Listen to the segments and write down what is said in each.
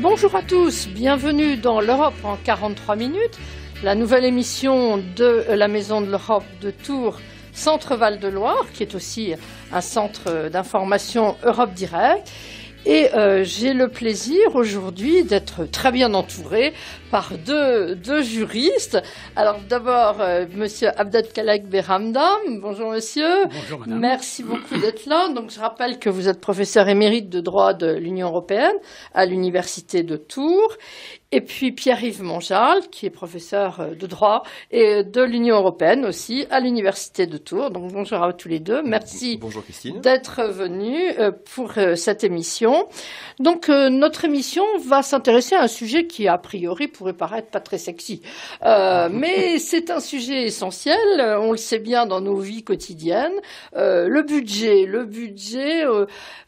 Bonjour à tous, bienvenue dans l'Europe en 43 minutes, la nouvelle émission de la Maison de l'Europe de Tours, Centre Val-de-Loire, qui est aussi un centre d'information Europe Direct. Et j'ai le plaisir aujourd'hui d'être très bien entourée par deux juristes. Alors d'abord, monsieur Abdelkalek Beramdam. Bonjour monsieur. Bonjour madame. Merci beaucoup d'être là. Donc je rappelle que vous êtes professeur émérite de droit de l'Union européenne à l'Université de Tours. Et puis Pierre-Yves Monjal, qui est professeur de droit et de l'Union européenne aussi à l'Université de Tours. Donc bonjour à tous les deux. Merci d'être venus pour cette émission. Donc notre émission va s'intéresser à un sujet qui a priori pourrait paraître pas très sexy. Mais c'est un sujet essentiel, on le sait bien dans nos vies quotidiennes. Le budget,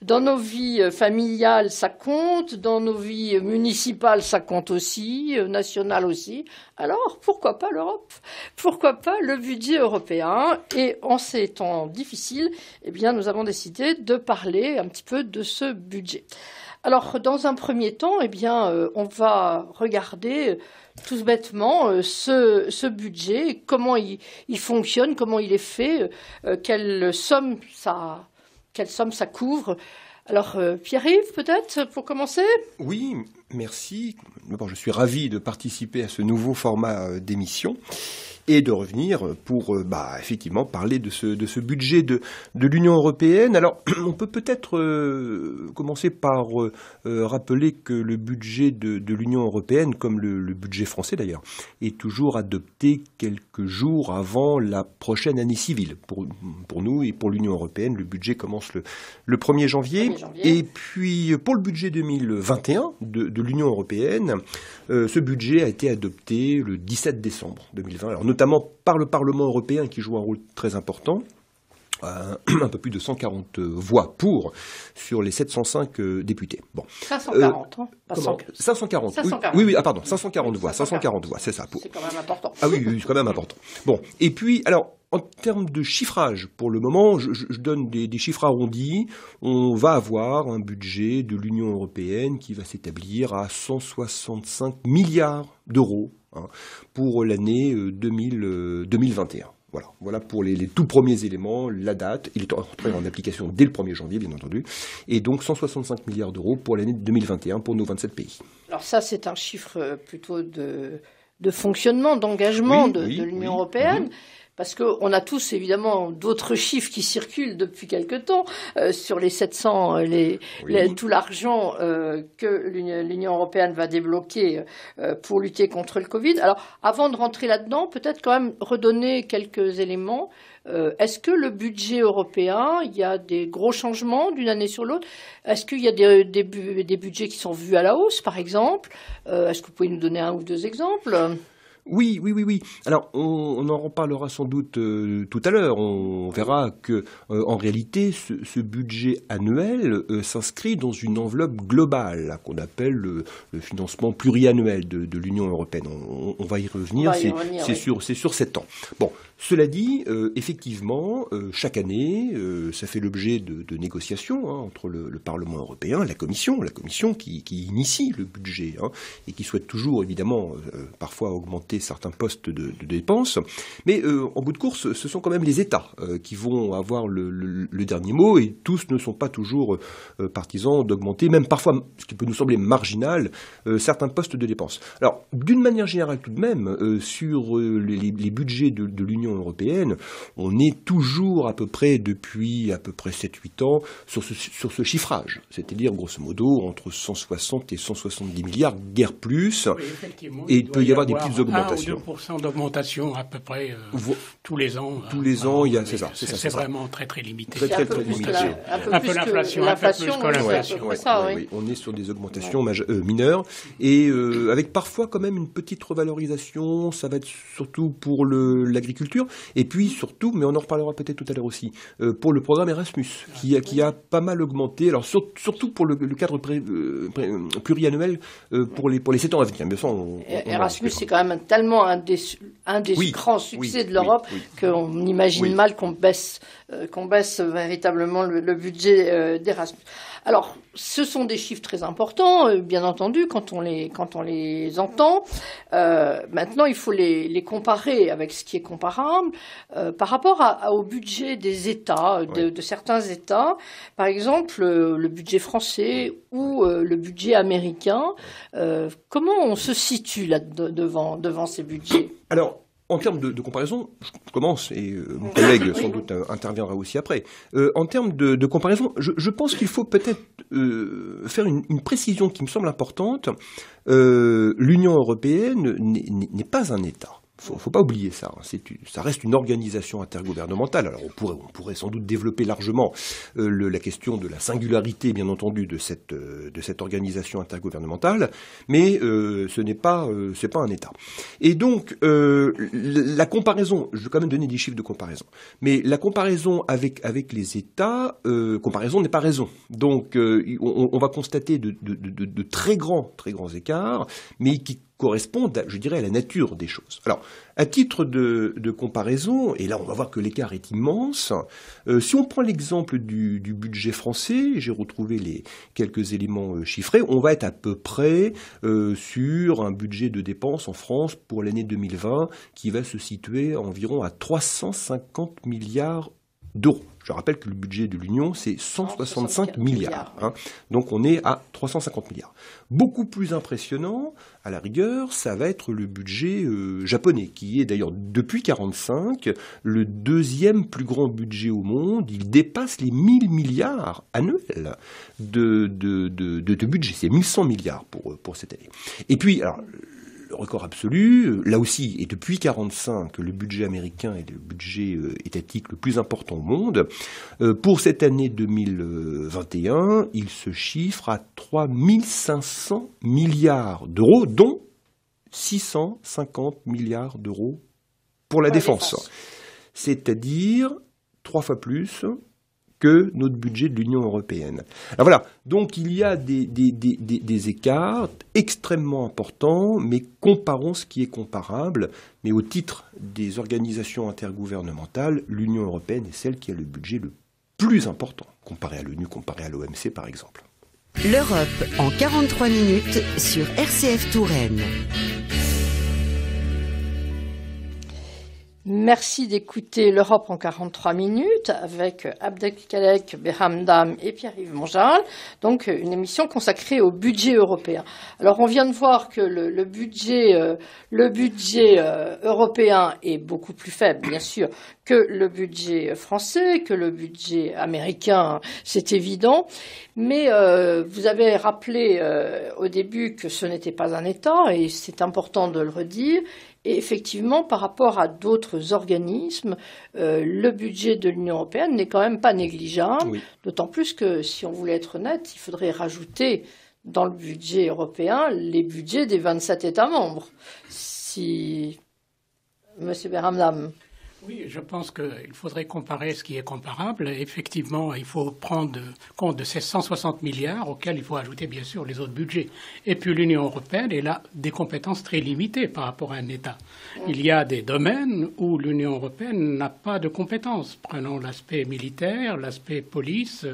dans nos vies familiales ça compte, dans nos vies municipales ça compte aussi, national aussi. Alors, pourquoi pas l'Europe? Pourquoi pas le budget européen? Et en ces temps difficiles, eh bien, nous avons décidé de parler un petit peu de ce budget. Alors, dans un premier temps, eh bien, on va regarder tout bêtement ce budget, comment il fonctionne, comment il est fait, quelle somme ça couvre. Alors, Pierre-Yves, peut-être, pour commencer? Oui, merci. Bon, je suis ravi de participer à ce nouveau format d'émission et de revenir pour effectivement parler de ce budget de l'Union européenne. Alors, on peut peut-être commencer par rappeler que le budget de l'Union européenne, comme le budget français d'ailleurs, est toujours adopté quelques jours avant la prochaine année civile. Pour nous et pour l'Union européenne, le budget commence le 1er janvier. Et puis, pour le budget 2021 de l'Union européenne, ce budget a été adopté le 17 décembre 2020. Alors, notamment par le Parlement européen qui joue un rôle très important. Un peu plus de 140 voix pour sur les 705 députés. Bon. 540, pas 540. 540. Oui, pardon, 540 voix. 540 voix, c'est ça. C'est quand même important. Ah oui, c'est quand même important. Bon, et puis, alors, en termes de chiffrage, pour le moment, je donne des chiffres arrondis. On va avoir un budget de l'Union européenne qui va s'établir à 165 milliards d'euros pour l'année 2021. Voilà pour les tout premiers éléments, la date. Il est entré en application dès le 1er janvier, bien entendu. Et donc 165 milliards d'euros pour l'année 2021 pour nos 27 pays. Alors ça, c'est un chiffre plutôt de fonctionnement, d'engagement de l'Union européenne. Parce qu'on a tous, évidemment, d'autres chiffres qui circulent depuis quelque temps sur les 700, tout l'argent que l'Union européenne va débloquer pour lutter contre le Covid. Alors, avant de rentrer là-dedans, peut-être quand même redonner quelques éléments. Est-ce que le budget européen, il y a des gros changements d'une année sur l'autre? Est-ce qu'il y a des budgets qui sont vus à la hausse, par exemple? Est-ce que vous pouvez nous donner un ou deux exemples? Oui. Alors, on en reparlera sans doute tout à l'heure. On verra que, en réalité, ce budget annuel s'inscrit dans une enveloppe globale qu'on appelle le financement pluriannuel de l'Union européenne. On va y revenir. C'est sur 7 ans. Bon, cela dit, effectivement, chaque année, ça fait l'objet de négociations entre le Parlement européen, la Commission qui initie le budget et qui souhaite toujours, évidemment, parfois augmenter certains postes de dépenses. Mais en bout de course, ce sont quand même les États qui vont avoir le dernier mot et tous ne sont pas toujours partisans d'augmenter, même parfois, ce qui peut nous sembler marginal, certains postes de dépenses. Alors, d'une manière générale tout de même, sur les budgets de l'Union européenne, on est toujours à peu près depuis 7-8 ans sur ce chiffrage, c'est-à-dire grosso modo entre 160 et 170 milliards, guère plus, et il peut y avoir des petites augmentations. 1 ou 2% d'augmentation à peu près tous les ans. Tous les ans, il y a, c'est vraiment très très limité. Très limité. Un peu l'inflation, un peu plus que l'inflation. Oui. On est sur des augmentations mineures et avec parfois quand même une petite revalorisation. Ça va être surtout pour l'agriculture et puis surtout, mais on en reparlera peut-être tout à l'heure aussi, pour le programme Erasmus qui a pas mal augmenté. Alors surtout pour le cadre pluriannuel pour les 7 ans à venir. Mais ça, Erasmus, c'est quand même tellement un des grands succès de l'Europe qu'on imagine mal qu'on baisse véritablement le budget d'Erasmus. Alors, ce sont des chiffres très importants, bien entendu, quand on les entend. Maintenant, il faut les comparer avec ce qui est comparable par rapport au budget des États, de certains États. Par exemple, le budget français ou le budget américain. Comment on se situe là devant ces budgets? Alors, en termes de comparaison, je commence, et mon collègue sans doute interviendra aussi après. En termes de comparaison, je pense qu'il faut peut-être faire une précision qui me semble importante. L'Union européenne n'est pas un État. Faut pas oublier ça. Ça reste une organisation intergouvernementale. Alors on pourrait sans doute développer largement la question de la singularité, bien entendu, de cette organisation intergouvernementale, mais c'est pas un État. Et donc la comparaison, je vais quand même donner des chiffres de comparaison, mais la comparaison avec les États, comparaison n'est pas raison. Donc on va constater de très grands écarts, mais qui correspondent, je dirais, à la nature des choses. Alors, à titre de comparaison, et là on va voir que l'écart est immense, si on prend l'exemple du budget français, j'ai retrouvé les quelques éléments chiffrés, on va être à peu près sur un budget de dépenses en France pour l'année 2020 qui va se situer environ à 350 milliards d'euros. Je rappelle que le budget de l'Union, c'est 165 milliards. Hein. Donc on est à 350 milliards. Beaucoup plus impressionnant, à la rigueur, ça va être le budget japonais, qui est d'ailleurs, depuis 1945, le deuxième plus grand budget au monde. Il dépasse les 1000 milliards annuels de budget. C'est 1100 milliards pour cette année. Et puis, alors, le record absolu, là aussi, et depuis 1945, le budget américain est le budget étatique le plus important au monde. Pour cette année 2021, il se chiffre à 3500 milliards d'euros, dont 650 milliards d'euros pour la défense. C'est-à-dire 3 fois plus que notre budget de l'Union européenne. Alors voilà, donc il y a des écarts extrêmement importants, mais comparons ce qui est comparable. Mais au titre des organisations intergouvernementales, l'Union européenne est celle qui a le budget le plus important, comparé à l'ONU, comparé à l'OMC par exemple. L'Europe en 43 minutes sur RCF Touraine. Merci d'écouter l'Europe en 43 minutes avec Abdelkalek Behamdam et Pierre-Yves Monjal, donc une émission consacrée au budget européen. Alors on vient de voir que le budget européen est beaucoup plus faible, bien sûr, que le budget français, que le budget américain, c'est évident. Mais vous avez rappelé au début que ce n'était pas un État, et c'est important de le redire. Et effectivement, par rapport à d'autres organismes, le budget de l'Union européenne n'est quand même pas négligeable, oui. D'autant plus que, si on voulait être honnête, il faudrait rajouter dans le budget européen les budgets des 27 États membres. Si... Monsieur Behamdam. Oui, je pense qu'il faudrait comparer ce qui est comparable. Effectivement, il faut prendre compte de ces 160 milliards auxquels il faut ajouter bien sûr les autres budgets. Et puis l'Union européenne, elle a des compétences très limitées par rapport à un État. Il y a des domaines où l'Union européenne n'a pas de compétences. Prenons l'aspect militaire, l'aspect police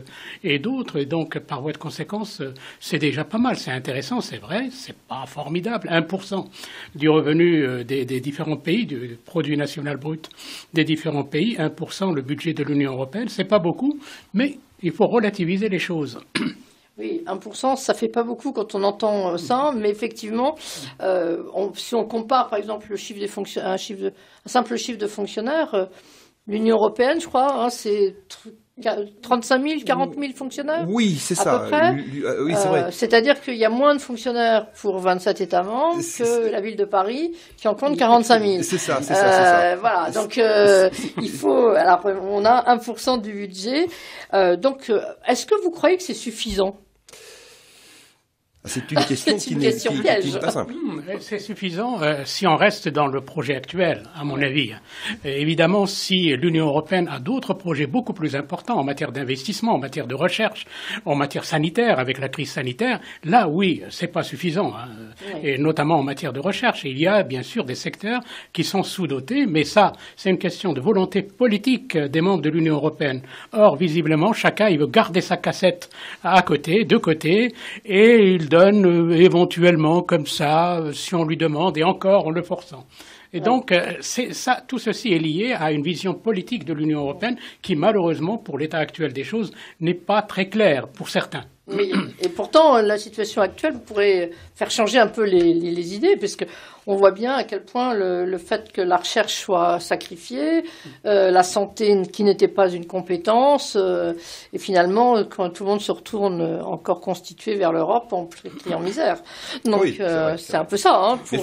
et d'autres. Et donc, par voie de conséquence, c'est déjà pas mal. C'est intéressant, c'est vrai, c'est pas formidable. 1% du revenu des différents pays, du produit national brut des différents pays, 1% le budget de l'Union européenne, c'est pas beaucoup, mais il faut relativiser les choses. Oui, 1%, ça fait pas beaucoup quand on entend ça, mais effectivement, si on compare par exemple le chiffre un simple chiffre de fonctionnaires, l'Union européenne, je crois, c'est 35 000, 40 000 fonctionnaires. Oui, c'est ça. À peu près. Oui, c'est vrai. C'est-à-dire qu'il y a moins de fonctionnaires pour 27 États membres que la ville de Paris, qui en compte 45 000. C'est ça. Voilà. Donc, il faut. Alors, on a 1% du budget. Donc, est-ce que vous croyez que c'est suffisant ? C'est une question qui n'est pas simple. C'est suffisant si on reste dans le projet actuel, à mon avis. Évidemment, si l'Union européenne a d'autres projets beaucoup plus importants en matière d'investissement, en matière de recherche, en matière sanitaire, avec la crise sanitaire, là, oui, c'est pas suffisant. Et notamment en matière de recherche. Il y a bien sûr des secteurs qui sont sous-dotés, mais ça, c'est une question de volonté politique des membres de l'Union européenne. Or, visiblement, chacun, il veut garder sa cassette à côté, de côté, et il donne éventuellement comme ça, si on lui demande, et encore en le forçant. Et donc, tout ceci est lié à une vision politique de l'Union européenne qui, malheureusement, pour l'état actuel des choses, n'est pas très claire pour certains. Oui, et pourtant, la situation actuelle pourrait faire changer un peu les idées, puisque on voit bien à quel point le fait que la recherche soit sacrifiée, la santé qui n'était pas une compétence, et finalement, quand tout le monde se retourne encore constitué vers l'Europe, on plie en misère. Donc, oui, c'est un peu ça. Hein, bien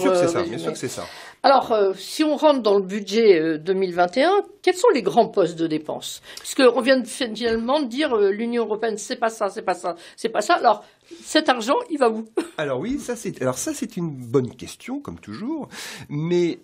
sûr que c'est ça. Alors, si on rentre dans le budget 2021, quels sont les grands postes de dépenses? Puisqu'on vient finalement de dire l'Union européenne, c'est pas ça, c'est pas ça, c'est pas ça. Alors, cet argent, il va où? Alors oui, ça c'est une bonne question, comme toujours, mais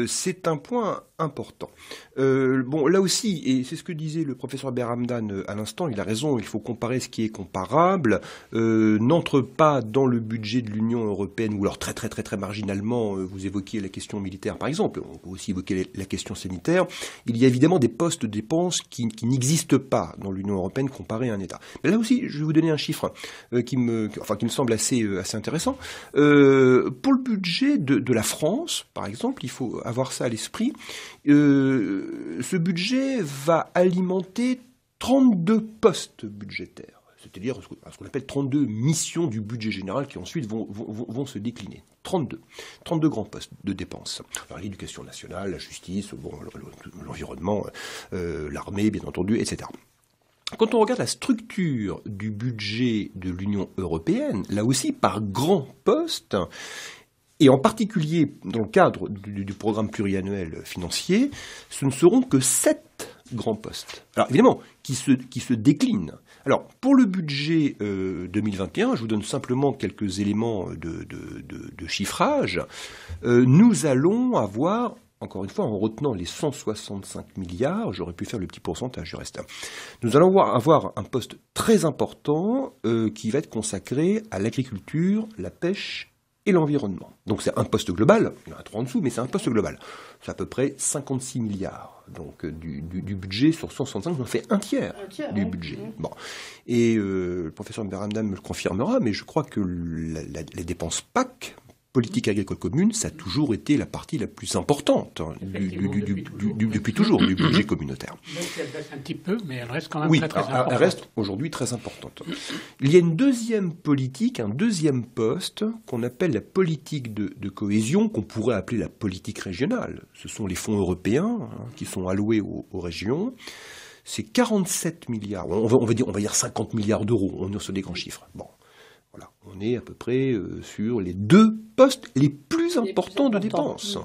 c'est un point important. Bon, là aussi, et c'est ce que disait le professeur Beramdan à l'instant, il a raison, il faut comparer ce qui est comparable, n'entre pas dans le budget de l'Union européenne, ou alors très très très très marginalement, vous évoquiez la question militaire par exemple, on peut aussi évoquer la question sanitaire, il y a évidemment des postes de dépenses qui n'existent pas dans l'Union européenne comparé à un État. Mais là aussi, je vais vous donner un chiffre qui me semble assez intéressant. Pour le budget de la France, par exemple, il faut avoir ça à l'esprit, ce budget va alimenter 32 postes budgétaires. C'est-à-dire ce qu'on appelle 32 missions du budget général qui ensuite vont se décliner. 32 grands postes de dépenses. Alors l'éducation nationale, la justice, l'environnement, l'armée, bien entendu, etc. Quand on regarde la structure du budget de l'Union européenne, là aussi par grands postes, et en particulier dans le cadre du programme pluriannuel financier, ce ne seront que 7 grands postes. Alors évidemment, qui se déclinent. Alors pour le budget 2021, je vous donne simplement quelques éléments de chiffrage. Nous allons avoir, encore une fois, en retenant les 165 milliards, j'aurais pu faire le petit pourcentage du reste. Nous allons avoir un poste très important qui va être consacré à l'agriculture, la pêche et l'environnement. Donc c'est un poste global, il y en a 3 en dessous, mais c'est un poste global. C'est à peu près 56 milliards. Donc du budget sur 165, on fait un tiers du budget. Bon. Et le professeur Beramdan me le confirmera, mais je crois que les dépenses PAC, politique agricole commune, ça a toujours été la partie la plus importante depuis toujours du budget communautaire. Donc elle baisse un petit peu, mais elle reste quand même très importante. Elle reste aujourd'hui très importante. Il y a une deuxième politique, un deuxième poste qu'on appelle la politique de cohésion, qu'on pourrait appeler la politique régionale. Ce sont les fonds européens qui sont alloués aux régions. C'est 47 milliards, on va dire 50 milliards d'euros, on est sur des grands chiffres. Bon. Voilà, on est à peu près sur les 2 postes les plus importants de dépenses.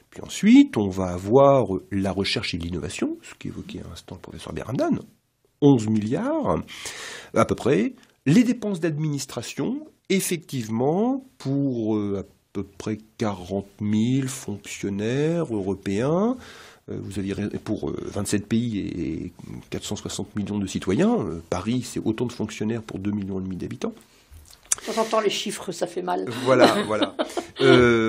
Puis ensuite, on va avoir la recherche et l'innovation, ce qu'évoquait à l'instant le professeur Beramdan, 11 milliards à peu près. Les dépenses d'administration, effectivement, pour à peu près 40 000 fonctionnaires européens, vous aviez pour 27 pays et 460 millions de citoyens. Paris, c'est autant de fonctionnaires pour 2,5 millions d'habitants. Quand j'entends les chiffres, ça fait mal. Voilà.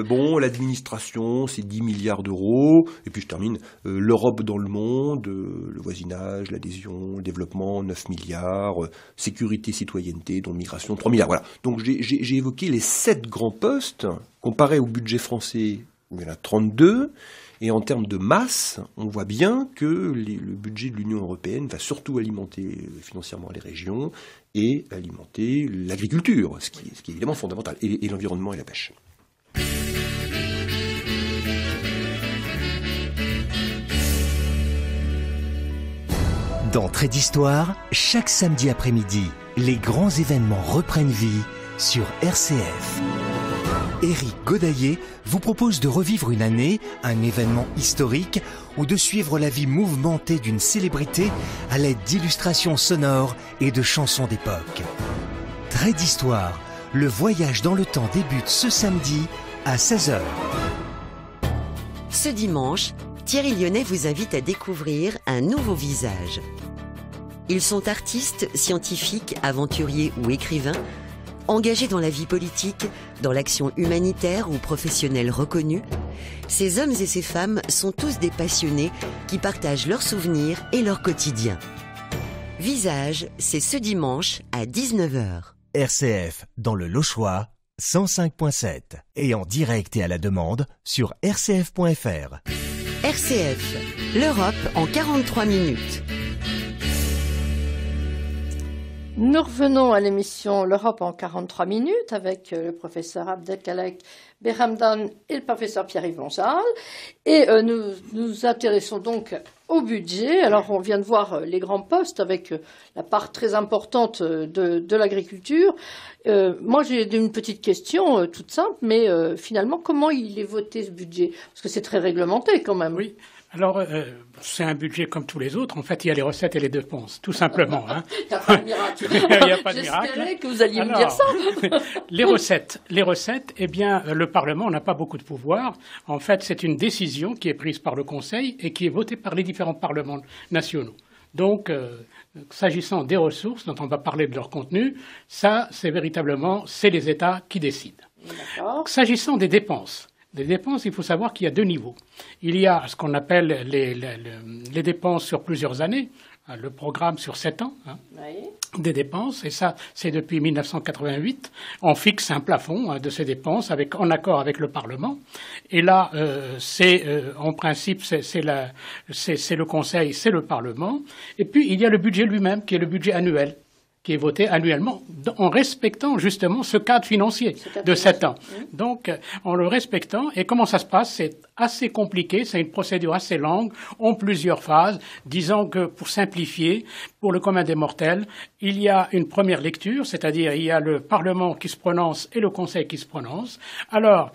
Bon, l'administration, c'est 10 milliards d'euros. Et puis je termine, l'Europe dans le monde, le voisinage, l'adhésion, le développement, 9 milliards. Sécurité, citoyenneté, dont migration, 3 milliards. Voilà. Donc j'ai évoqué les 7 grands postes, comparés au budget français, où il y en a 32. Et en termes de masse, on voit bien que le budget de l'Union européenne va surtout alimenter financièrement les régions et alimenter l'agriculture, ce qui est évidemment fondamental, et l'environnement et la pêche. Dans Trait d'Histoire, chaque samedi après-midi, les grands événements reprennent vie sur RCF. Éric Godaillé vous propose de revivre une année, un événement historique, ou de suivre la vie mouvementée d'une célébrité à l'aide d'illustrations sonores et de chansons d'époque. Trait d'Histoire le voyage dans le temps débute ce samedi à 16h. Ce dimanche, Thierry Lyonnais vous invite à découvrir un nouveau visage. Ils sont artistes, scientifiques, aventuriers ou écrivains, engagés dans la vie politique, dans l'action humanitaire ou professionnelle reconnue. Ces hommes et ces femmes sont tous des passionnés qui partagent leurs souvenirs et leur quotidien. Visage, c'est ce dimanche à 19h. RCF dans le Lochois, 105.7 et en direct et à la demande sur rcf.fr. RCF, l'Europe en 43 minutes. Nous revenons à l'émission L'Europe en 43 minutes avec le professeur Abdelkalek Behamdan et le professeur Pierre-Yves Monjal. Et nous nous intéressons donc au budget. Alors on vient de voir les grands postes avec la part très importante de l'agriculture. Moi j'ai une petite question toute simple, mais finalement comment il est voté ce budget? Parce que c'est très réglementé quand même. Oui. Alors, c'est un budget comme tous les autres. En fait, il y a les recettes et les dépenses, tout simplement. Hein. Il n'y a pas de miracle. Il n'y a pas de miracle. J'espérais que vous alliez me dire ça. Les recettes, eh bien, le Parlement n'a pas beaucoup de pouvoir. En fait, c'est une décision qui est prise par le Conseil et qui est votée par les différents parlements nationaux. Donc, s'agissant des ressources, dont on va parler de leur contenu, ça, c'est les États qui décident. D'accord. S'agissant des dépenses, il faut savoir qu'il y a deux niveaux. Il y a ce qu'on appelle les dépenses sur plusieurs années, le programme sur 7 ans des dépenses, et ça, c'est depuis 1988. On fixe un plafond de ces dépenses en accord avec le Parlement. Et là, en principe, c'est le Conseil, c'est le Parlement. Et puis, il y a le budget lui-même, qui est le budget annuel, qui est voté annuellement en respectant justement ce cadre financier de 7 ans. Donc, en le respectant, et comment ça se passe? C'est assez compliqué, c'est une procédure assez longue, en plusieurs phases. Disons que, pour simplifier, pour le commun des mortels, il y a une première lecture, c'est-à-dire il y a le Parlement qui se prononce et le Conseil qui se prononce. Alors,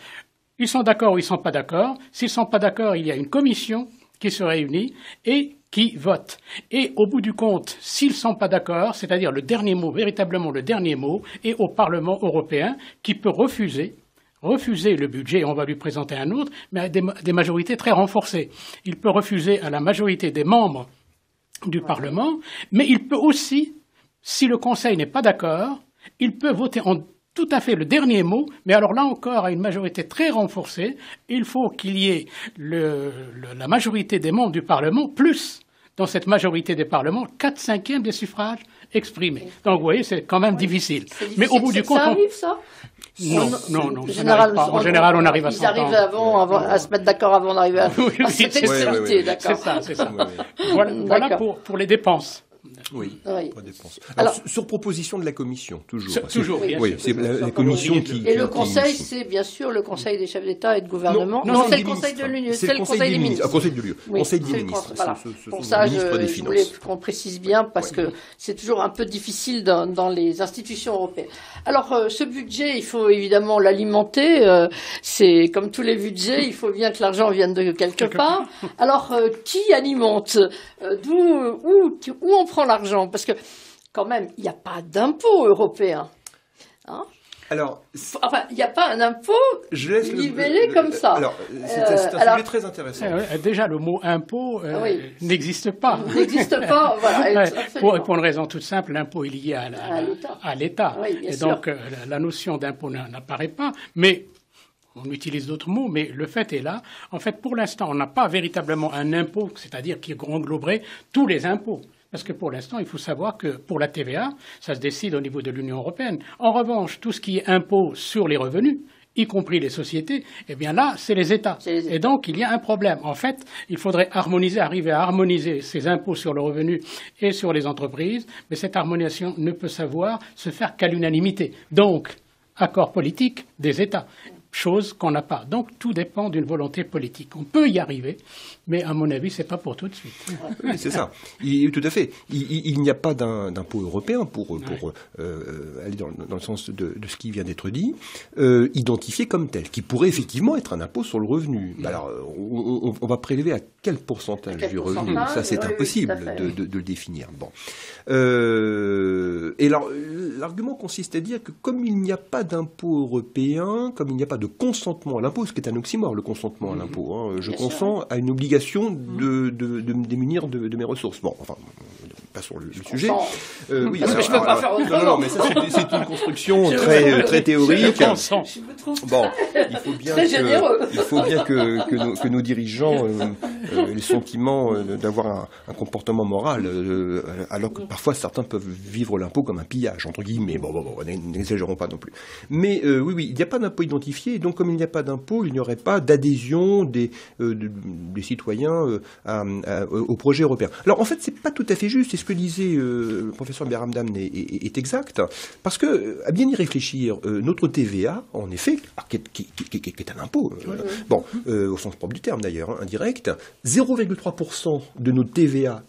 ils sont d'accord ou ils ne sont pas d'accord. S'ils ne sont pas d'accord, il y a une commission qui se réunit et qui votent. Et au bout du compte, s'ils ne sont pas d'accord, c'est-à-dire le dernier mot, véritablement le dernier mot, est au Parlement européen qui peut refuser le budget, on va lui présenter un autre, mais à des majorités très renforcées. Il peut refuser à la majorité des membres du Parlement, mais il peut aussi, si le Conseil n'est pas d'accord, il peut voter en tout à fait le dernier mot, mais alors là encore, à une majorité très renforcée, il faut qu'il y ait la majorité des membres du Parlement, plus, dans cette majorité des parlements, 4/5 des suffrages exprimés. Donc vous voyez, c'est quand même difficile. Mais au bout du compte... Ça arrive, ça? Non, ça n'arrive pas. En général, on arrive à 100 ans. Ils arrivent à se mettre d'accord avant d'arriver à cette extrémité, d'accord. C'est ça. Voilà pour les dépenses. Oui, pas dépenses. Alors, sur proposition de la Commission, toujours. Toujours, bien sûr. C'est la Commission qui... Et le Conseil, c'est bien sûr le Conseil des chefs d'État et de gouvernement. Non, c'est le Conseil de l'Union. C'est le Conseil des ministres. Conseil de l'Union. Conseil des ministres. Voilà. Pour ça, je voulais qu'on précise bien parce que c'est toujours un peu difficile dans les institutions européennes. Alors, ce budget, il faut évidemment l'alimenter. C'est comme tous les budgets, il faut bien que l'argent vienne de quelque part. Alors, qui alimente? Où on prend l'argent? Parce que, quand même, il n'y a pas d'impôt européen. Hein? Alors, enfin, il n'y a pas un impôt libellé comme ça. Alors, c'est un sujet très intéressant. Déjà, le mot impôt n'existe pas. N'existe pas, voilà. Pour une raison toute simple, l'impôt est lié à l'État. Oui, et donc, la notion d'impôt n'apparaît pas. Mais on utilise d'autres mots, mais le fait est là. En fait, pour l'instant, on n'a pas véritablement un impôt, c'est-à-dire qui engloberait tous les impôts. Parce que pour l'instant, il faut savoir que pour la TVA, ça se décide au niveau de l'Union européenne. En revanche, tout ce qui est impôt sur les revenus, y compris les sociétés, eh bien là, c'est les États. Et donc, il y a un problème. En fait, il faudrait arriver à harmoniser ces impôts sur le revenu et sur les entreprises, mais cette harmonisation ne peut se faire qu'à l'unanimité. Donc, accord politique des États. chose qu'on n'a pas. Donc tout dépend d'une volonté politique. On peut y arriver, mais à mon avis, c'est pas pour tout de suite. Oui, c'est ça. Tout à fait. Il n'y a pas d'impôt européen pour aller dans le sens de ce qui vient d'être dit, identifié comme tel, qui pourrait effectivement être un impôt sur le revenu. Alors, on va prélever à quel pourcentage du revenu? Ça, c'est impossible de le définir. Bon. Et alors, l'argument consiste à dire que comme il n'y a pas d'impôt européen, comme il n'y a pas de consentement à l'impôt, ce qui est un oxymore, le consentement à l'impôt, hein, je consens à une obligation de me démunir de mes ressources. Bon, enfin, passons le sujet. Oui, parce que je ne peux pas faire autrement. Non, mais ça, c'est une construction très théorique. Bon, il faut bien que nos dirigeants aient le sentiment d'avoir un comportement moral, alors que parfois certains peuvent vivre l'impôt comme un pillage, entre guillemets. Bon, n'exagérons pas non plus. Mais oui, il n'y a pas d'impôt identifié, et donc comme il n'y a pas d'impôt, il n'y aurait pas d'adhésion des citoyens au projet européen. Alors en fait, c'est pas tout à fait juste, et ce que disait le professeur Beramdam est exact, parce que, à bien y réfléchir, notre TVA, en effet, qui est un impôt, au sens propre du terme d'ailleurs, hein, indirect, 0,3% de notre TVA,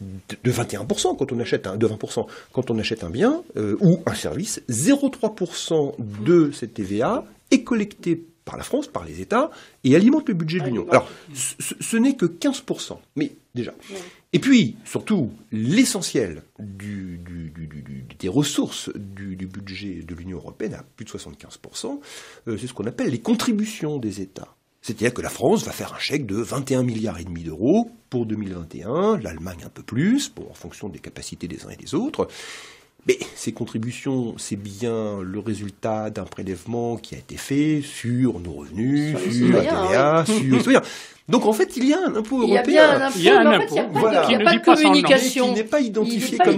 de 21% quand on achète de 20% quand on achète un bien ou un service, 0,3% de cette TVA est collecté par la France, par les États, et alimente le budget de l'Union. Alors, ce n'est que 15%, mais déjà. Et puis, surtout, l'essentiel des ressources du budget de l'Union européenne, à plus de 75%, c'est ce qu'on appelle les contributions des États. C'est-à-dire que la France va faire un chèque de 21,5 milliards d'euros pour 2021, l'Allemagne un peu plus, en fonction des capacités des uns et des autres. Mais ces contributions, c'est bien le résultat d'un prélèvement qui a été fait sur nos revenus, sur la TVA, sur... Donc en fait, il y a un impôt européen. Il y a un impôt, il n'y a pas de communication. Qui n'est pas identifié comme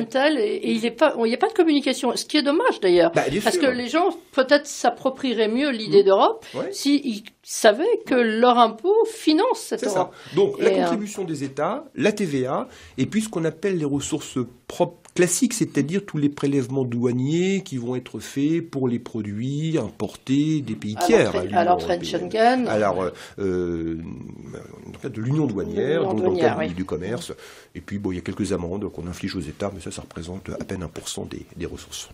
tel. Et il n'y a pas de communication. Ce qui est dommage d'ailleurs. Parce que les gens peut-être s'approprieraient mieux l'idée d'Europe s'ils savaient que leur impôt finance cette Europe. Ça. Donc la contribution des États, la TVA, et puis ce qu'on appelle les ressources propres classiques, c'est-à-dire tous les prélèvements douaniers qui vont être faits pour les produits importés des pays tiers. À l'entrée de Schengen. Alors, de l'union douanière, donc dans le cadre du commerce. Et puis, il y a quelques amendes qu'on inflige aux États, mais ça représente à peine 1% des ressources.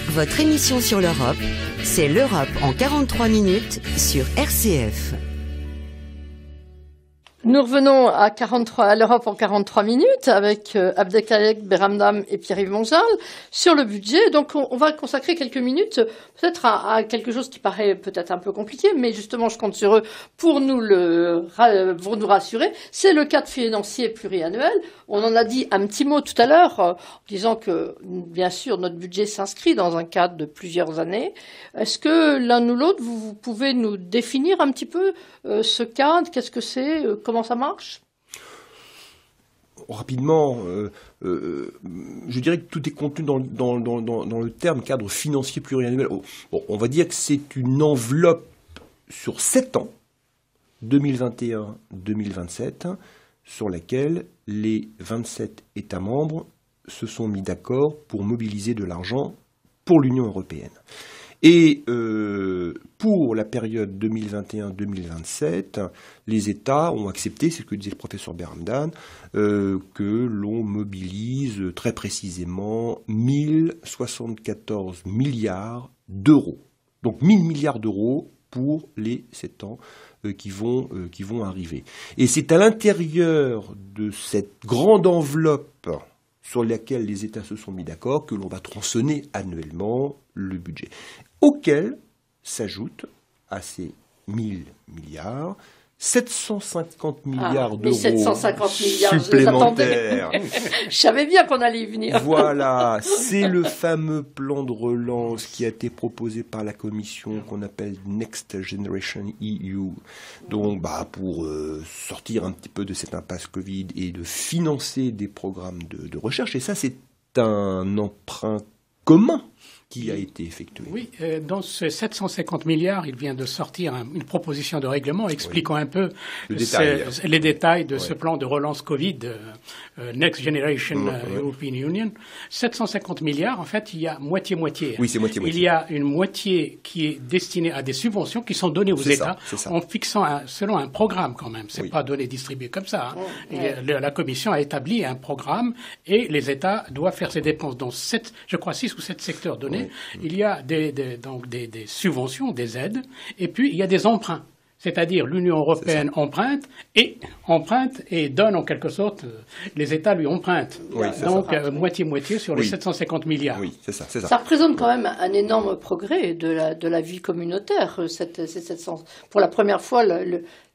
Votre émission sur l'Europe, c'est l'Europe en 43 minutes sur RCF. Nous revenons à l'Europe en 43 minutes avec Abdelkader Beramdam et Pierre-Yves Monjal sur le budget. Donc on va consacrer quelques minutes peut-être à quelque chose qui paraît peut-être un peu compliqué, mais justement je compte sur eux pour nous rassurer. C'est le cadre financier pluriannuel. On en a dit un petit mot tout à l'heure en disant que bien sûr notre budget s'inscrit dans un cadre de plusieurs années. Est-ce que l'un ou l'autre vous pouvez nous définir un petit peu ce cadre? Qu'est-ce que c'est? Comment ça marche? Rapidement, je dirais que tout est contenu dans le terme cadre financier pluriannuel. On va dire que c'est une enveloppe sur 7 ans, 2021-2027, sur laquelle les 27 États membres se sont mis d'accord pour mobiliser de l'argent pour l'Union européenne. Et pour la période 2021-2027, les États ont accepté, c'est ce que disait le professeur Beramdam, que l'on mobilise très précisément 1074 milliards d'euros. Donc 1000 milliards d'euros pour les 7 ans qui vont arriver. Et c'est à l'intérieur de cette grande enveloppe sur laquelle les États se sont mis d'accord que l'on va tronçonner annuellement le budget, auquel s'ajoutent à ces 1000 milliards 750 milliards d'euros 750 milliards, supplémentaires. Je savais bien qu'on allait y venir. Voilà, c'est le fameux plan de relance qui a été proposé par la Commission, qu'on appelle Next Generation EU. Donc, pour sortir un petit peu de cette impasse Covid et de financer des programmes de recherche. Et ça, c'est un emprunt commun qui a été effectué. Oui, dans ces 750 milliards, il vient de sortir une proposition de règlement expliquant un peu les détails de ce plan de relance Covid, Next Generation European Union. 750 milliards, en fait, il y a moitié-moitié. Oui, c'est moitié-moitié. Il y a une moitié qui est destinée à des subventions qui sont données aux États en fixant selon un programme quand même. C'est pas donné distribué comme ça. La Commission a établi un programme et les États doivent faire ces dépenses dans 6 ou 7 secteurs donnés. Il y a donc des subventions, des aides, et puis il y a des emprunts. C'est-à-dire l'Union européenne emprunte et donne en quelque sorte, les États lui empruntent. Oui, donc moitié-moitié sur les 750 milliards. Oui, c'est ça. Ça représente quand même un énorme progrès de la vie communautaire. Pour la première fois,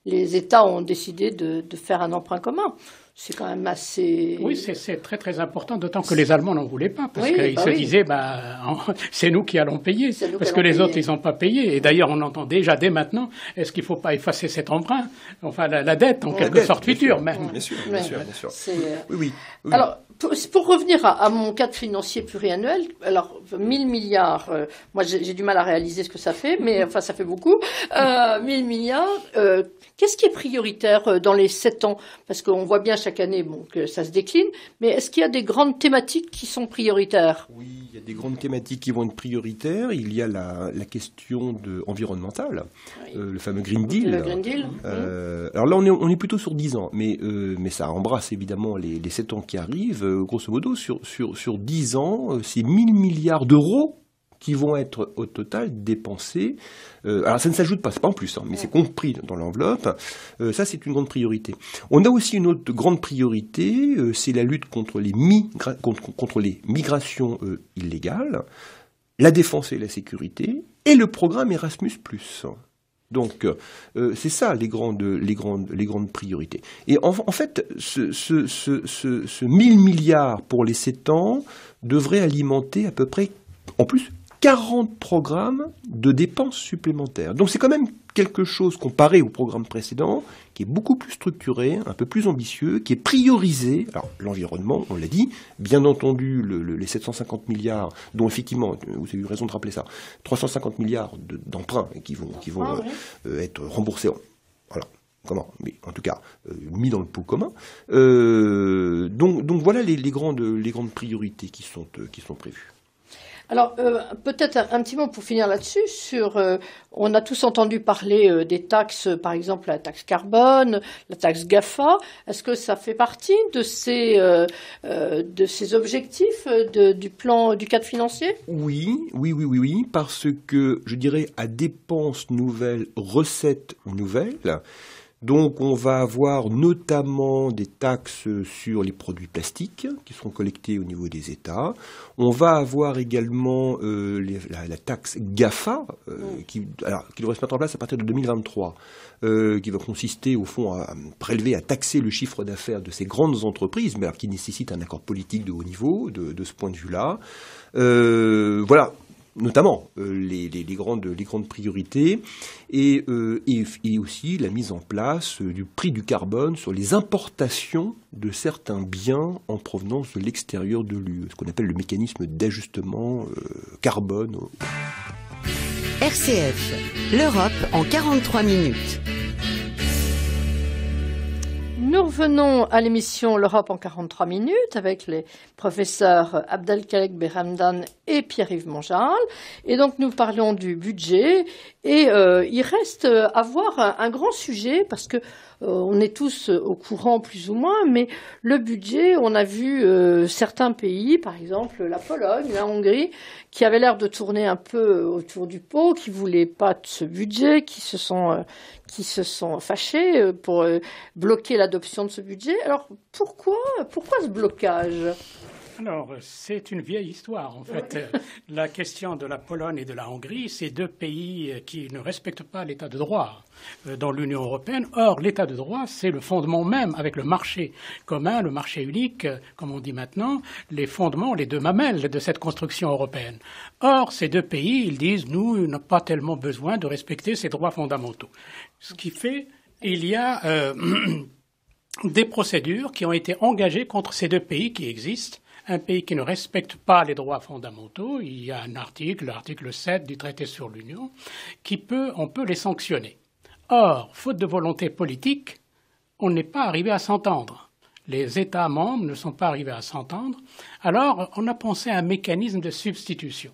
les États ont décidé de faire un emprunt commun. C'est quand même assez... Oui, c'est très très important, d'autant que les Allemands n'en voulaient pas, parce qu'ils se disaient, c'est nous qui allons payer, parce que les autres, ils n'ont pas payé. Et d'ailleurs, on entend déjà dès maintenant, est-ce qu'il ne faut pas effacer cet emprunt, enfin la dette en quelque sorte future même. Bien sûr. Oui. Alors, pour revenir à mon cadre financier pluriannuel, alors 1000 milliards, moi j'ai du mal à réaliser ce que ça fait, mais enfin ça fait beaucoup. 1000 milliards, qu'est-ce qui est prioritaire dans les 7 ans? Parce qu'on voit bien chaque année que ça se décline, mais est-ce qu'il y a des grandes thématiques qui sont prioritaires? Oui, il y a des grandes thématiques qui vont être prioritaires. Il y a la question environnementale, le fameux Green Deal. Le Green Deal. Alors là, on est plutôt sur 10 ans, mais ça embrasse évidemment les 7 ans qui arrivent. Grosso modo, sur 10 ans, c'est 1000 milliards d'euros qui vont être au total dépensés. Alors ça ne s'ajoute pas, c'est pas en plus, mais c'est compris dans l'enveloppe. Ça, c'est une grande priorité. On a aussi une autre grande priorité, c'est la lutte contre les migrations illégales, la défense et la sécurité, et le programme Erasmus+. Donc, c'est ça les grandes priorités. Et en fait, ce 1000 milliards pour les 7 ans devrait alimenter à peu près, en plus, 40 programmes de dépenses supplémentaires. Donc c'est quand même quelque chose comparé au programme précédent qui est beaucoup plus structuré, un peu plus ambitieux, qui est priorisé. Alors l'environnement, on l'a dit, bien entendu les 750 milliards, dont effectivement, vous avez eu raison de rappeler ça, 350 milliards d'emprunts qui vont être remboursés. Voilà. Comment? Mais en tout cas, mis dans le pot commun. Donc voilà les grandes priorités qui sont prévues. Alors, peut-être un petit mot pour finir là-dessus, on a tous entendu parler des taxes, par exemple la taxe carbone, la taxe GAFA. Est-ce que ça fait partie de ces objectifs du plan, du cadre financier? Oui, parce que, je dirais, à dépenses nouvelles, recettes nouvelles. Donc on va avoir notamment des taxes sur les produits plastiques qui seront collectés au niveau des États. On va avoir également la taxe GAFA qui devrait se mettre en place à partir de 2023, qui va consister au fond à prélever, à taxer le chiffre d'affaires de ces grandes entreprises, mais alors qui nécessite un accord politique de haut niveau de ce point de vue-là. Voilà. Notamment les grandes priorités et aussi la mise en place du prix du carbone sur les importations de certains biens en provenance de l'extérieur de l'UE, ce qu'on appelle le mécanisme d'ajustement carbone. RCF, l'Europe en 43 minutes. Nous revenons à l'émission L'Europe en 43 minutes avec les professeurs Abdelkalek Beramdan et Pierre-Yves Mongeal. Et donc nous parlons du budget et il reste à voir un grand sujet parce que on est tous au courant plus ou moins, mais le budget, on a vu certains pays, par exemple la Pologne, la Hongrie, qui avaient l'air de tourner un peu autour du pot, qui voulaient pas de ce budget, qui se sont fâchés pour bloquer l'adoption de ce budget. Alors pourquoi ce blocage ? Alors, c'est une vieille histoire, en fait. La question de la Pologne et de la Hongrie, c'est 2 pays qui ne respectent pas l'état de droit dans l'Union européenne. Or, l'état de droit, c'est le fondement même, avec le marché commun, le marché unique, comme on dit maintenant, les fondements, les 2 mamelles de cette construction européenne. Or, ces 2 pays, ils disent, nous n'avons pas tellement besoin de respecter ces droits fondamentaux. Ce qui fait, il y a des procédures qui ont été engagées contre ces 2 pays qui existent, un pays qui ne respecte pas les droits fondamentaux, il y a un article, l'article 7 du traité sur l'Union, on peut les sanctionner. Or, faute de volonté politique, on n'est pas arrivé à s'entendre. Les États membres ne sont pas arrivés à s'entendre. Alors, on a pensé à un mécanisme de substitution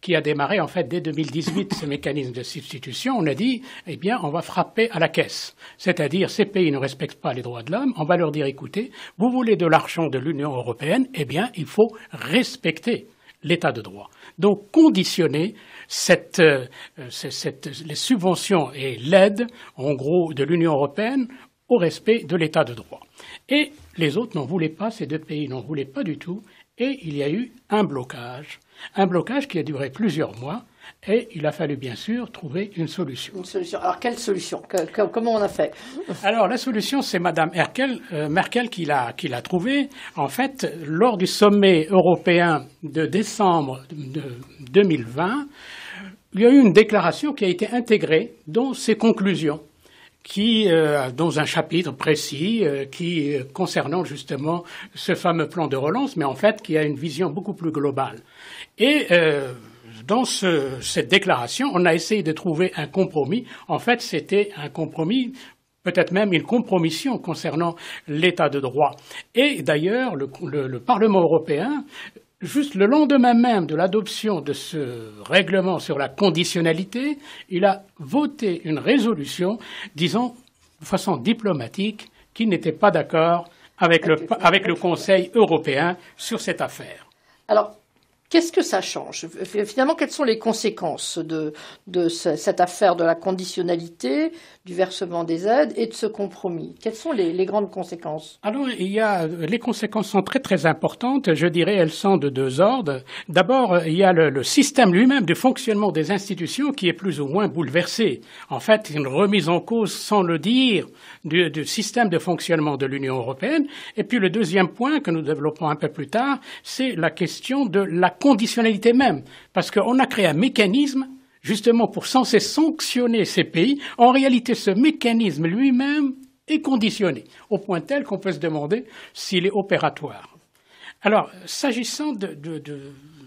qui a démarré en fait dès 2018, ce mécanisme de substitution. On a dit, eh bien, on va frapper à la caisse. C'est-à-dire, ces pays ne respectent pas les droits de l'homme. On va leur dire, écoutez, vous voulez de l'argent de l'Union européenne, eh bien, il faut respecter l'état de droit. Donc, conditionner les subventions et l'aide, en gros, de l'Union européenne au respect de l'état de droit. Et les autres n'en voulaient pas, ces deux pays n'en voulaient pas du tout, et il y a eu un blocage qui a duré plusieurs mois, et il a fallu bien sûr trouver une solution. Une solution. Alors, quelle solution? Comment on a fait? Alors, la solution, c'est Mme Merkel qui l'a trouvée. En fait, lors du sommet européen de décembre 2020, il y a eu une déclaration qui a été intégrée dans ses conclusions, dans un chapitre précis concernant justement ce fameux plan de relance, mais en fait qui a une vision beaucoup plus globale. Et dans cette déclaration, on a essayé de trouver un compromis. En fait, c'était un compromis, peut-être même une compromission concernant l'état de droit. Et d'ailleurs, le Parlement européen, juste le lendemain même de l'adoption de ce règlement sur la conditionnalité, il a voté une résolution disant de façon diplomatique qu'il n'était pas d'accord avec le Conseil européen sur cette affaire. Alors, qu'est-ce que ça change? Finalement, quelles sont les conséquences de cette affaire de la conditionnalité, du versement des aides et de ce compromis? Quelles sont les grandes conséquences? Alors, les conséquences sont très très importantes. Je dirais elles sont de deux ordres. D'abord, il y a le système lui-même du fonctionnement des institutions qui est plus ou moins bouleversé. En fait, une remise en cause, sans le dire, du système de fonctionnement de l'Union européenne. Et puis le deuxième point que nous développons un peu plus tard, c'est la question de la conditionnalité même. Parce qu'on a créé un mécanisme justement pour censé sanctionner ces pays. En réalité, ce mécanisme lui-même est conditionné, au point tel qu'on peut se demander s'il est opératoire. Alors, s'agissant du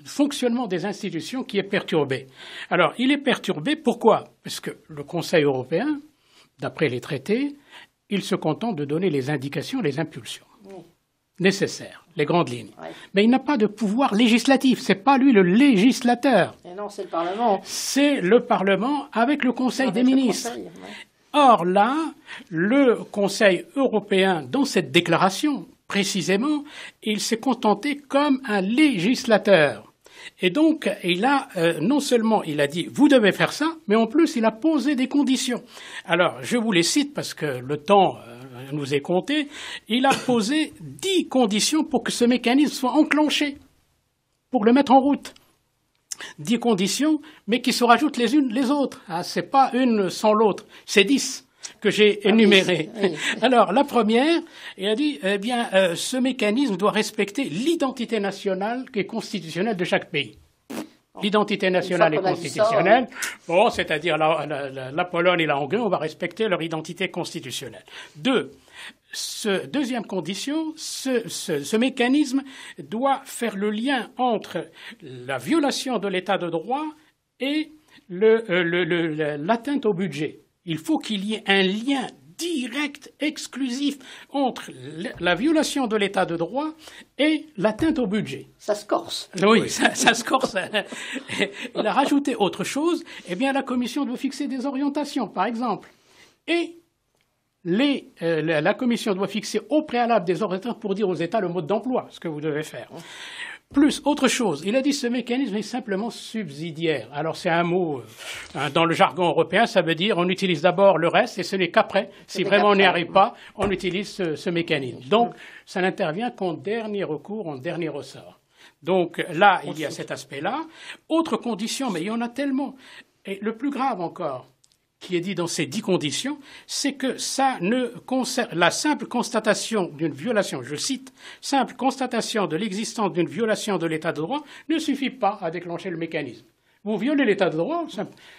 fonctionnement des institutions qui est perturbé. Alors, il est perturbé, pourquoi? Parce que le Conseil européen, d'après les traités, il se contente de donner les indications, les impulsions nécessaires, les grandes lignes. Ouais. Mais il n'a pas de pouvoir législatif. C'est pas lui le législateur. Et non, c'est le Parlement. C'est le Parlement avec le Conseil des ministres. Or là, le Conseil européen, dans cette déclaration, précisément, il s'est contenté comme un législateur. Et donc, non seulement il a dit « vous devez faire ça », mais en plus il a posé des conditions. Alors, je vous les cite parce que le temps nous est compté. Il a posé 10 conditions pour que ce mécanisme soit enclenché, pour le mettre en route. 10 conditions, mais qui se rajoutent les unes les autres. Ah, c'est pas une sans l'autre, c'est 10 que j'ai énumérées. Oui. Alors, la première, il a dit, eh bien, ce mécanisme doit respecter l'identité nationale et constitutionnelle de chaque pays. L'identité nationale et constitutionnelle, bon, c'est-à-dire la Pologne et la Hongrie, on va respecter leur identité constitutionnelle. Deuxième condition, ce mécanisme doit faire le lien entre la violation de l'état de droit et l'atteinte au budget. Il faut qu'il y ait un lien direct, exclusif entre la violation de l'état de droit et l'atteinte au budget. Ça se corse. Oui, ça se corse. Il a rajouté autre chose. Eh bien, la Commission doit fixer des orientations, par exemple. Et la Commission doit fixer au préalable des orientations pour dire aux États le mode d'emploi, ce que vous devez faire. Plus, autre chose, il a dit que ce mécanisme est simplement subsidiaire. Alors c'est un mot, dans le jargon européen, ça veut dire on utilise d'abord le reste et ce n'est qu'après, si vraiment on n'y arrive pas, on utilise ce mécanisme. Donc ça n'intervient qu'en dernier recours, en dernier ressort. Donc là, il y a cet aspect-là. Autre condition, mais il y en a tellement. Et le plus grave encore, qui est dit dans ces 10 conditions, c'est que ça ne concerne la simple constatation d'une violation, je cite, simple constatation de l'existence d'une violation de l'état de droit ne suffit pas à déclencher le mécanisme. Vous violez l'état de droit,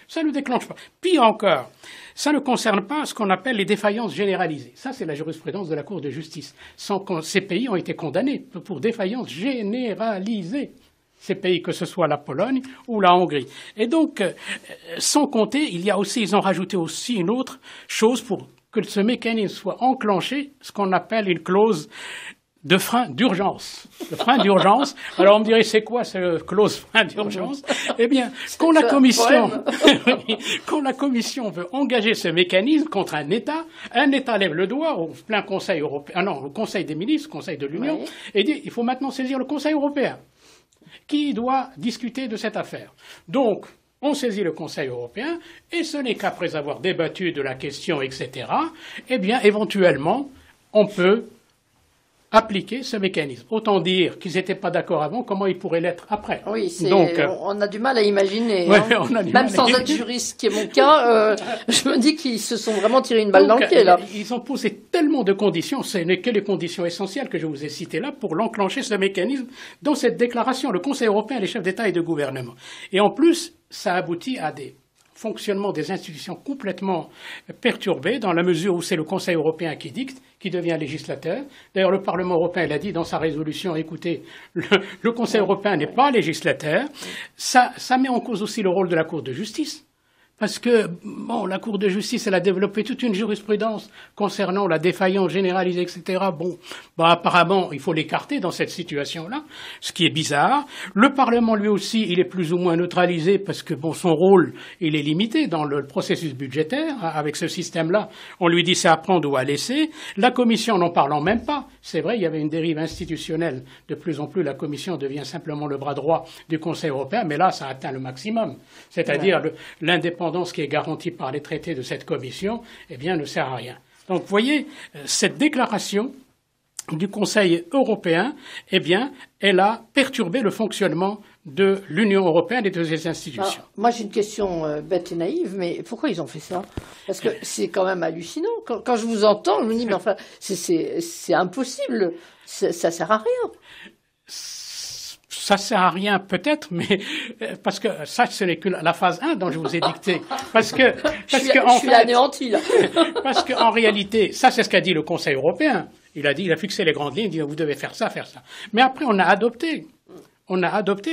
ça ne déclenche pas. Pire encore, ça ne concerne pas ce qu'on appelle les défaillances généralisées. Ça, c'est la jurisprudence de la Cour de justice. Ces pays ont été condamnés pour défaillances généralisées. Ces pays, que ce soit la Pologne ou la Hongrie. Et donc, sans compter, ils ont rajouté aussi une autre chose pour que ce mécanisme soit enclenché, ce qu'on appelle une clause de frein d'urgence. Le frein d'urgence. Alors on me dirait, c'est quoi cette clause frein d'urgence? Eh bien, quand la Commission veut engager ce mécanisme contre un État lève le doigt au plein Conseil européen, au Conseil des ministres, Conseil de l'Union, et dit, il faut maintenant saisir le Conseil européen, qui doit discuter de cette affaire. Donc, on saisit le Conseil européen, et ce n'est qu'après avoir débattu de la question, etc., eh bien, éventuellement, on peut appliquer ce mécanisme. Autant dire qu'ils n'étaient pas d'accord avant, comment ils pourraient l'être après. Oui, on a du mal à imaginer. Ouais, hein. Même sans être juriste, qui est mon cas, je me dis qu'ils se sont vraiment tirés une balle dans le pied, là. Ils ont posé tellement de conditions, ce n'est que les conditions essentielles que je vous ai citées là, pour l'enclencher ce mécanisme dans cette déclaration, le Conseil européen, les chefs d'État et de gouvernement. Et en plus, ça aboutit à des fonctionnements des institutions complètement perturbés, dans la mesure où c'est le Conseil européen qui dicte, qui devient législateur. D'ailleurs, le Parlement européen l'a dit dans sa résolution, écoutez, le Conseil européen n'est pas législateur. Ça met en cause aussi le rôle de la Cour de justice. Parce que, bon, la Cour de justice, elle a développé toute une jurisprudence concernant la défaillance généralisée, etc. Bon, apparemment, il faut l'écarter dans cette situation-là, ce qui est bizarre. Le Parlement, lui aussi, il est plus ou moins neutralisé parce que, bon, son rôle, il est limité dans le processus budgétaire. Avec ce système-là, on lui dit c'est à prendre ou à laisser. La Commission, n'en parlant même pas. C'est vrai, il y avait une dérive institutionnelle. De plus en plus, la Commission devient simplement le bras droit du Conseil européen, mais là, ça atteint le maximum. C'est-à-dire l'indépendance qui est garantie par les traités de cette commission, eh bien, ne sert à rien. Donc, vous voyez, cette déclaration du Conseil européen, eh bien, elle a perturbé le fonctionnement de l'Union européenne et de ses institutions. Alors, moi, j'ai une question bête et naïve, mais pourquoi ils ont fait ça? Parce que c'est quand même hallucinant. Quand je vous entends, je me dis, mais enfin, c'est impossible. Ça sert à rien. Ça sert à rien peut-être, mais parce que ça, ce n'est que la phase 1 dont je vous ai dicté. Parce que je suis anéanti, là. Parce qu'en réalité, ça, c'est ce qu'a dit le Conseil européen. Il a fixé les grandes lignes, il dit, vous devez faire ça, faire ça. Mais après, on a adopté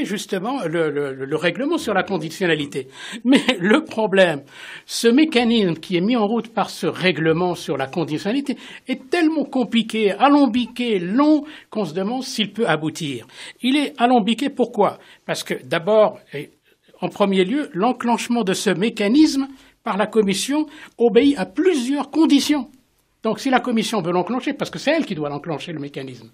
justement le règlement sur la conditionnalité. Mais le problème, ce mécanisme qui est mis en route par ce règlement sur la conditionnalité est tellement compliqué, alambiqué, long, qu'on se demande s'il peut aboutir. Il est alambiqué pourquoi? Parce que d'abord, en premier lieu, l'enclenchement de ce mécanisme par la Commission obéit à plusieurs conditions. Donc si la Commission veut l'enclencher, parce que c'est elle qui doit l'enclencher, le mécanisme,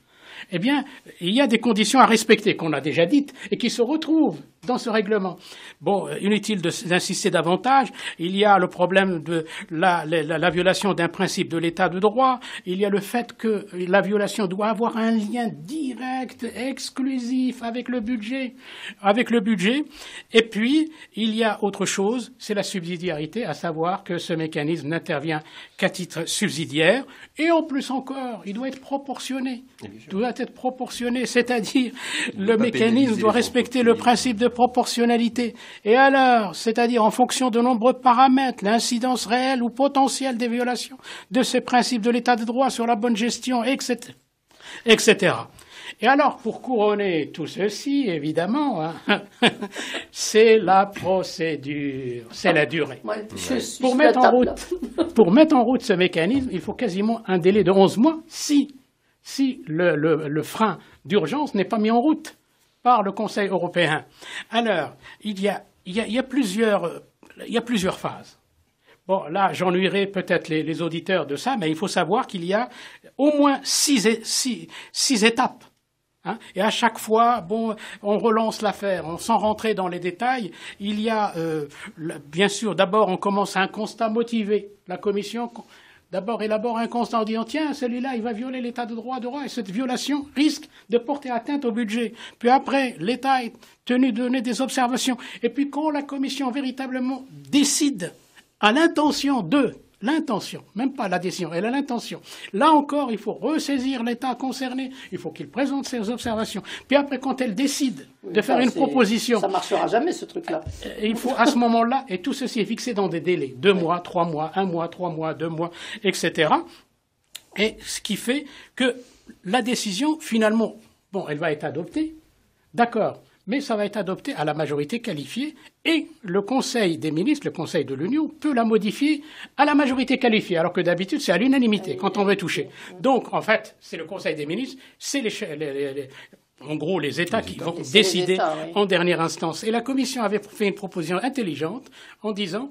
eh bien, il y a des conditions à respecter, qu'on a déjà dites, et qui se retrouvent dans ce règlement. Bon, inutile d'insister davantage, il y a le problème de la violation d'un principe de l'état de droit, il y a le fait que la violation doit avoir un lien direct, exclusif avec le budget, et puis il y a autre chose, c'est la subsidiarité, à savoir que ce mécanisme n'intervient qu'à titre subsidiaire, et en plus encore, il doit être proportionné. C'est-à-dire le mécanisme doit respecter le principe de proportionnalité. Et alors, c'est-à-dire en fonction de nombreux paramètres, l'incidence réelle ou potentielle des violations de ces principes de l'état de droit sur la bonne gestion, etc. Et alors, pour couronner tout ceci, évidemment, c'est la procédure, c'est la durée. Ouais, pour mettre en route ce mécanisme, il faut quasiment un délai de 11 mois si le frein d'urgence n'est pas mis en route par le Conseil européen. Alors, il y a plusieurs phases. Bon, là, j'ennuierai peut-être les auditeurs de ça, mais il faut savoir qu'il y a au moins six étapes. Hein, et à chaque fois, bon, on relance l'affaire, sans rentrer dans les détails. Il y a, bien sûr, d'abord, on commence à un constat motivé. La Commission d'abord élabore un constat en disant tiens, celui-là, il va violer l'état de droit, et cette violation risque de porter atteinte au budget. Puis après, l'État est tenu de donner des observations. Et puis quand la Commission véritablement décide à l'intention l'intention, même pas la décision, elle a l'intention. Là encore, il faut ressaisir l'État concerné, il faut qu'il présente ses observations. Puis après, quand elle décide de faire une proposition... Ça ne marchera jamais, ce truc-là. Il faut à ce moment-là, et tout ceci est fixé dans des délais, 2 mois, 3 mois, 1 mois, 3 mois, 2 mois, etc. Et ce qui fait que la décision, finalement, bon, elle va être adoptée, d'accord, mais ça va être adopté à la majorité qualifiée et le Conseil des ministres, le Conseil de l'Union, peut la modifier à la majorité qualifiée, alors que d'habitude, c'est à l'unanimité quand on veut toucher. Donc, en fait, c'est le Conseil des ministres, c'est en gros les États qui vont décider en dernière instance. Et la Commission avait fait une proposition intelligente en disant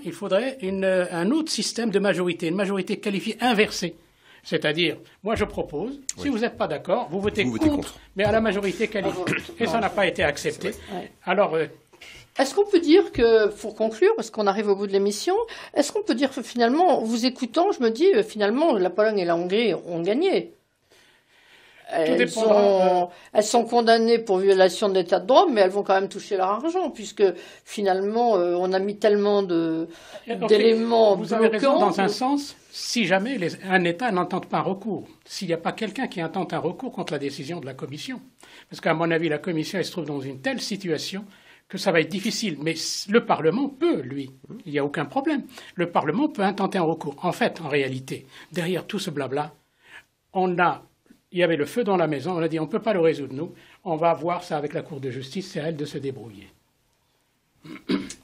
il faudrait un autre système de majorité, une majorité qualifiée inversée. C'est-à-dire, moi je propose, si vous n'êtes pas d'accord, vous votez contre, mais à la majorité qualifiée. Et ça n'a pas été accepté. Alors, est-ce qu'on peut dire que, pour conclure, parce qu'on arrive au bout de l'émission, est-ce qu'on peut dire que finalement, en vous écoutant, je me dis, finalement, la Pologne et la Hongrie ont gagné? Elles sont condamnées pour violation de l'état de droit, mais elles vont quand même toucher leur argent, puisque finalement, on a mis tellement d'éléments bloquants. Vous avez raison dans un sens, si jamais un État n'intente pas un recours, s'il n'y a pas quelqu'un qui intente un recours contre la décision de la Commission. Parce qu'à mon avis, la Commission elle se trouve dans une telle situation que ça va être difficile. Mais le Parlement peut, lui, il n'y a aucun problème. Le Parlement peut intenter un recours. En fait, en réalité, derrière tout ce blabla, il y avait le feu dans la maison, on a dit on ne peut pas le résoudre nous, on va voir ça avec la Cour de justice, c'est à elle de se débrouiller.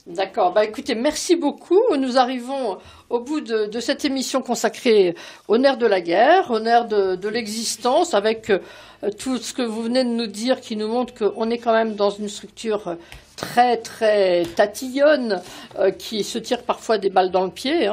D'accord, écoutez, merci beaucoup. Nous arrivons au bout de cette émission consacrée au nerf de la guerre, au nerf de l'existence, avec tout ce que vous venez de nous dire qui nous montre qu'on est quand même dans une structure très très tatillonne, qui se tire parfois des balles dans le pied,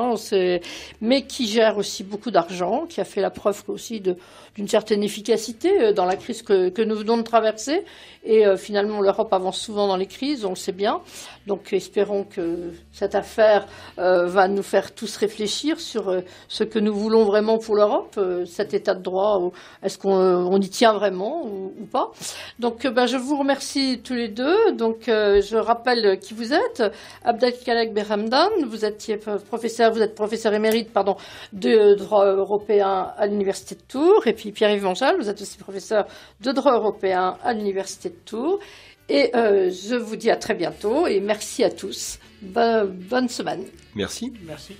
mais qui gère aussi beaucoup d'argent, qui a fait la preuve aussi d'une certaine efficacité dans la crise que nous venons de traverser. Et finalement, l'Europe avance souvent dans les crises, on le sait bien. Donc espérons que cette affaire va nous faire tous réfléchir sur ce que nous voulons vraiment pour l'Europe, cet état de droit, est-ce qu'on y tient vraiment ou pas. Donc je vous remercie tous les deux. Donc je rappelle qui vous êtes. Abdelkalek Berhamdan, vous êtes professeur émérite de droit européen à l'Université de Tours. Et puis Pierre-Yves Mangeal, vous êtes aussi professeur de droit européen à l'Université de Tours. Et je vous dis à très bientôt et merci à tous. Bonne semaine. Merci. Merci.